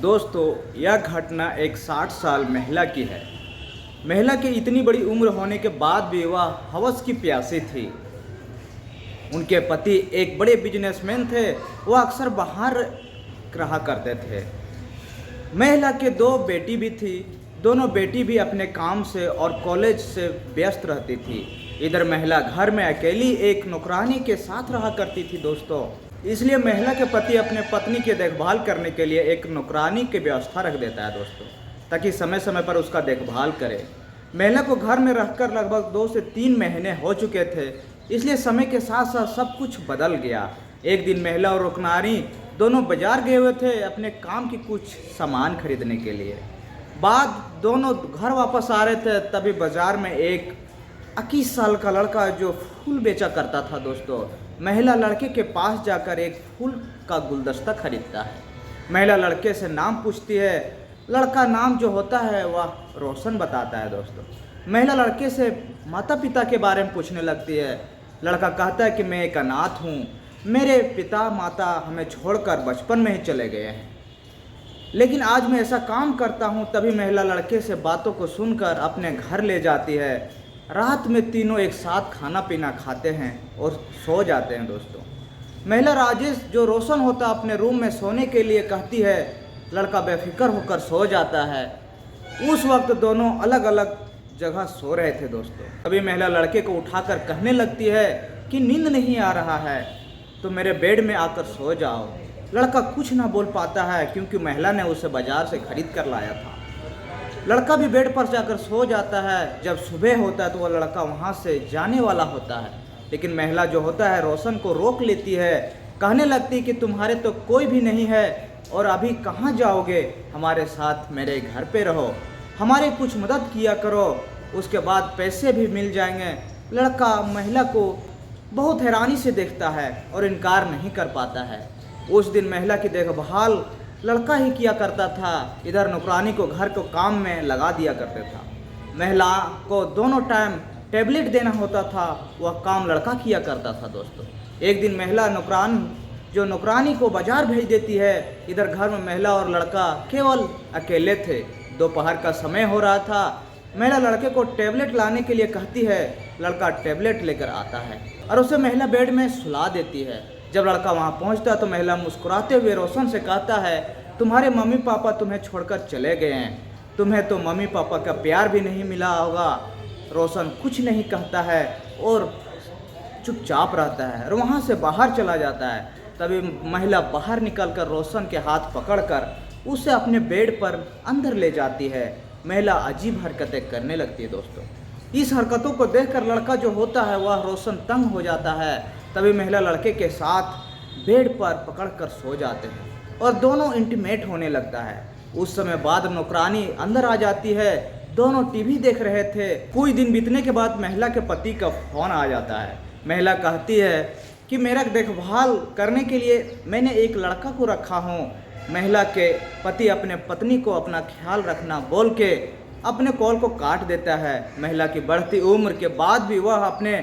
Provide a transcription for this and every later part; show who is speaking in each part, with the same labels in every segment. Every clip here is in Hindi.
Speaker 1: दोस्तों, यह घटना एक 60 साल महिला की है। महिला की इतनी बड़ी उम्र होने के बाद भी वह हवस की प्यासी थी। उनके पति एक बड़े बिजनेसमैन थे। वह अक्सर बाहर रहा करते थे। महिला के दो बेटी भी थी। दोनों बेटी भी अपने काम से और कॉलेज से व्यस्त रहती थी। इधर महिला घर में अकेली एक नौकरानी के साथ रहा करती थी दोस्तों। इसलिए महिला के पति अपने पत्नी की देखभाल करने के लिए एक नौकरानी की व्यवस्था रख देता है दोस्तों, ताकि समय समय पर उसका देखभाल करे। महिला को घर में रहकर लगभग 2 से 3 महीने हो चुके थे, इसलिए समय के साथ साथ सब कुछ बदल गया। एक दिन महिला और नौकरानी दोनों बाजार गए हुए थे अपने काम की कुछ सामान खरीदने के लिए। बाद दोनों घर वापस आ रहे थे, तभी बाजार में एक 21 साल का लड़का जो फूल बेचा करता था दोस्तों, महिला लड़के के पास जाकर एक फूल का गुलदस्ता खरीदता है। महिला लड़के से नाम पूछती है। लड़का नाम जो होता है वह रोशन बताता है दोस्तों। महिला लड़के से माता पिता के बारे में पूछने लगती है। लड़का कहता है कि मैं एक अनाथ हूँ, मेरे पिता माता हमें छोड़कर बचपन में ही चले गए हैं, लेकिन आज मैं ऐसा काम करता हूँ। तभी महिला लड़के से बातों को सुनकर अपने घर ले जाती है। रात में तीनों एक साथ खाना पीना खाते हैं और सो जाते हैं दोस्तों। महिला राजेश जो रोशन होता अपने रूम में सोने के लिए कहती है। लड़का बेफिक्र होकर सो जाता है। उस वक्त दोनों अलग अलग जगह सो रहे थे दोस्तों। तभी महिला लड़के को उठाकर कहने लगती है कि नींद नहीं आ रहा है तो मेरे बेड में आकर सो जाओ। लड़का कुछ ना बोल पाता है क्योंकि महिला ने उसे बाजार से खरीद कर लाया था। लड़का भी बेड पर जाकर सो जाता है। जब सुबह होता है तो वह लड़का वहाँ से जाने वाला होता है, लेकिन महिला जो होता है रोशन को रोक लेती है। कहने लगती है कि तुम्हारे तो कोई भी नहीं है और अभी कहाँ जाओगे, हमारे साथ मेरे घर पे रहो, हमारे कुछ मदद किया करो, उसके बाद पैसे भी मिल जाएंगे। लड़का महिला को बहुत हैरानी से देखता है और इनकार नहीं कर पाता है। उस दिन महिला की देखभाल लड़का ही किया करता था। इधर नौकरानी को घर को काम में लगा दिया करते था। महिला को दोनों टाइम टैबलेट देना होता था, वह काम लड़का किया करता था दोस्तों। एक दिन महिला नौकरानी को बाजार भेज देती है। इधर घर में महिला और लड़का केवल अकेले थे। दोपहर का समय हो रहा था। महिला लड़के को टैबलेट लाने के लिए कहती है। लड़का टैबलेट लेकर आता है और उसे महिला बेड में सुला देती है। जब लड़का वहां पहुंचता है तो महिला मुस्कुराते हुए रोशन से कहता है, तुम्हारे मम्मी पापा तुम्हें छोड़कर चले गए हैं, तुम्हें तो मम्मी पापा का प्यार भी नहीं मिला होगा। रोशन कुछ नहीं कहता है और चुपचाप रहता है और वहां से बाहर चला जाता है। तभी महिला बाहर निकलकर रोशन के हाथ पकड़कर उसे अपने बेड पर अंदर ले जाती है। महिला अजीब हरकतें करने लगती है दोस्तों। इस हरकतों को देखकर लड़का जो होता है वह रोशन तंग हो जाता है। तभी महिला लड़के के साथ बेड पर पकड़कर सो जाते हैं और दोनों इंटीमेट होने लगता है। उस समय बाद नौकरानी अंदर आ जाती है। दोनों टीवी देख रहे थे। कुछ दिन बीतने के बाद महिला के पति का फोन आ जाता है। महिला कहती है कि मेरा देखभाल करने के लिए मैंने एक लड़का को रखा हूँ। महिला के पति अपने पत्नी को अपना ख्याल रखना बोल के अपने कॉल को काट देता है। महिला की बढ़ती उम्र के बाद भी वह अपने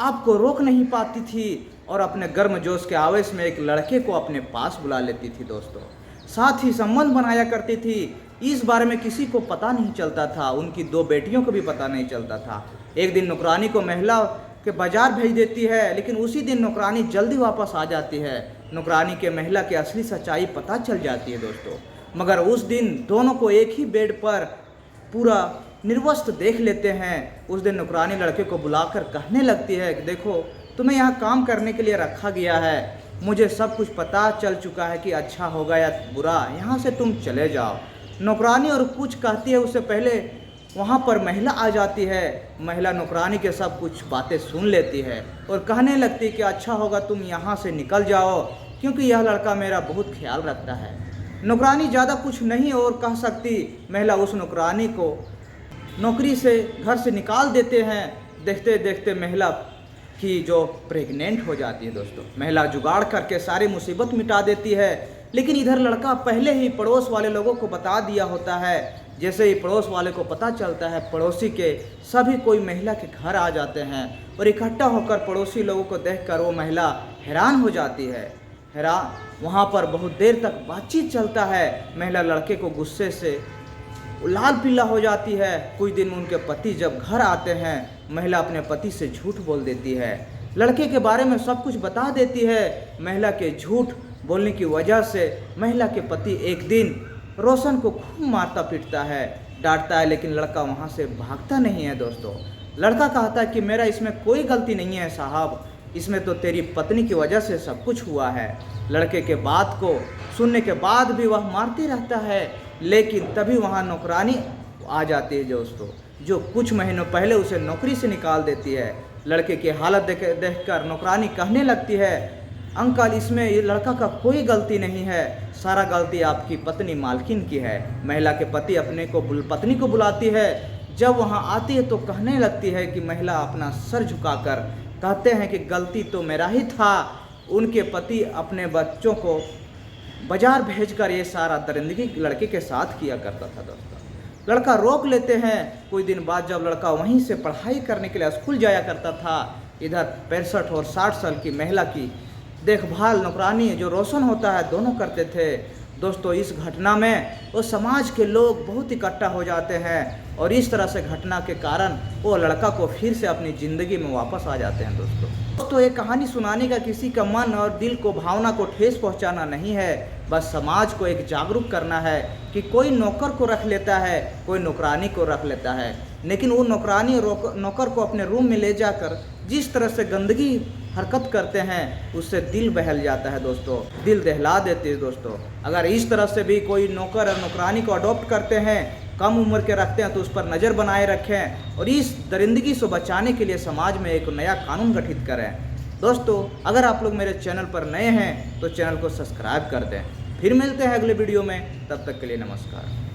Speaker 1: आप को रोक नहीं पाती थी और अपने गर्मजोश के आवेश में एक लड़के को अपने पास बुला लेती थी दोस्तों। साथ ही संबंध बनाया करती थी। इस बारे में किसी को पता नहीं चलता था, उनकी 2 बेटियों को भी पता नहीं चलता था। एक दिन नौकरानी को महिला के बाजार भेज देती है, लेकिन उसी दिन नौकरानी जल्दी वापस आ जाती है। नौकरानी के महिला की असली सच्चाई पता चल जाती है दोस्तों। मगर उस दिन दोनों को एक ही बेड पर पूरा निर्वस्त्र देख लेते हैं। उस दिन नौकरानी लड़के को बुलाकर कहने लगती है कि देखो, तुम्हें यहाँ काम करने के लिए रखा गया है, मुझे सब कुछ पता चल चुका है कि अच्छा होगा या बुरा, यहाँ से तुम चले जाओ। नौकरानी और कुछ कहती है उससे पहले वहाँ पर महिला आ जाती है। महिला नौकरानी के सब कुछ बातें सुन लेती है और कहने लगती है कि अच्छा होगा तुम यहाँ से निकल जाओ, क्योंकि यह लड़का मेरा बहुत ख्याल रखता है। नौकरानी ज़्यादा कुछ नहीं और कह सकती। महिला उस नौकरानी को नौकरी से घर से निकाल देते हैं। देखते देखते महिला की जो प्रेग्नेंट हो जाती है दोस्तों। महिला जुगाड़ करके सारी मुसीबत मिटा देती है, लेकिन इधर लड़का पहले ही पड़ोस वाले लोगों को बता दिया होता है। जैसे ही पड़ोस वाले को पता चलता है, पड़ोसी के सभी कोई महिला के घर आ जाते हैं और इकट्ठा होकर पड़ोसी लोगों को देखकर वो महिला हैरान हो जाती है। वहाँ पर बहुत देर तक बातचीत चलता है। महिला लड़के को गुस्से से लाल पीला हो जाती है। कुछ दिन में उनके पति जब घर आते हैं, महिला अपने पति से झूठ बोल देती है, लड़के के बारे में सब कुछ बता देती है। महिला के झूठ बोलने की वजह से महिला के पति एक दिन रोशन को खूब मारता पीटता है, डांटता है, लेकिन लड़का वहाँ से भागता नहीं है। दोस्तों, लड़का कहता है कि मेरा इसमें कोई गलती नहीं है साहब, इसमें तो तेरी पत्नी की वजह से सब कुछ हुआ है। लड़के के बात को सुनने के बाद भी वह मारते रहता है, लेकिन तभी वहाँ नौकरानी आ जाती है दोस्तों, जो कुछ महीनों पहले उसे नौकरी से निकाल देती है। लड़के की हालत देखकर नौकरानी कहने लगती है, अंकल इसमें ये लड़का का कोई गलती नहीं है, सारा गलती आपकी पत्नी मालकिन की है। महिला के पति पत्नी को बुलाती है। जब वहाँ आती है तो कहने लगती है कि महिला अपना सर झुकाकर कहते हैं कि गलती तो मेरा ही था। उनके पति अपने बच्चों को बाजार भेजकर ये सारा दरिंदगी लड़के के साथ किया करता था। दोस्तों, लड़का रोक लेते हैं। कुछ दिन बाद जब लड़का वहीं से पढ़ाई करने के लिए स्कूल जाया करता था, इधर 65 और 60 साल की महिला की देखभाल नौकरानी जो रोशन होता है दोनों करते थे। दोस्तों, इस घटना में वो समाज के लोग बहुत इकट्ठा हो जाते हैं और इस तरह से घटना के कारण वो लड़का को फिर से अपनी ज़िंदगी में वापस आ जाते हैं। दोस्तों, ये कहानी सुनाने का किसी का मन और दिल को, भावना को ठेस पहुंचाना नहीं है, बस समाज को एक जागरूक करना है कि कोई नौकर को रख लेता है, कोई नौकरानी को रख लेता है, लेकिन वो नौकरानी नौकर को अपने रूम में ले जाकर जिस तरह से गंदगी हरकत करते हैं, उससे दिल बहल जाता है। दोस्तों, दिल दहला देती है। दोस्तों, अगर इस तरह से भी कोई नौकर और नौकरानी को अडॉप्ट करते हैं, कम उम्र के रखते हैं, तो उस पर नज़र बनाए रखें और इस दरिंदगी से बचाने के लिए समाज में एक नया कानून गठित करें। दोस्तों, अगर आप लोग मेरे चैनल पर नए हैं तो चैनल को सब्सक्राइब कर दें। फिर मिलते हैं अगले वीडियो में, तब तक के लिए नमस्कार।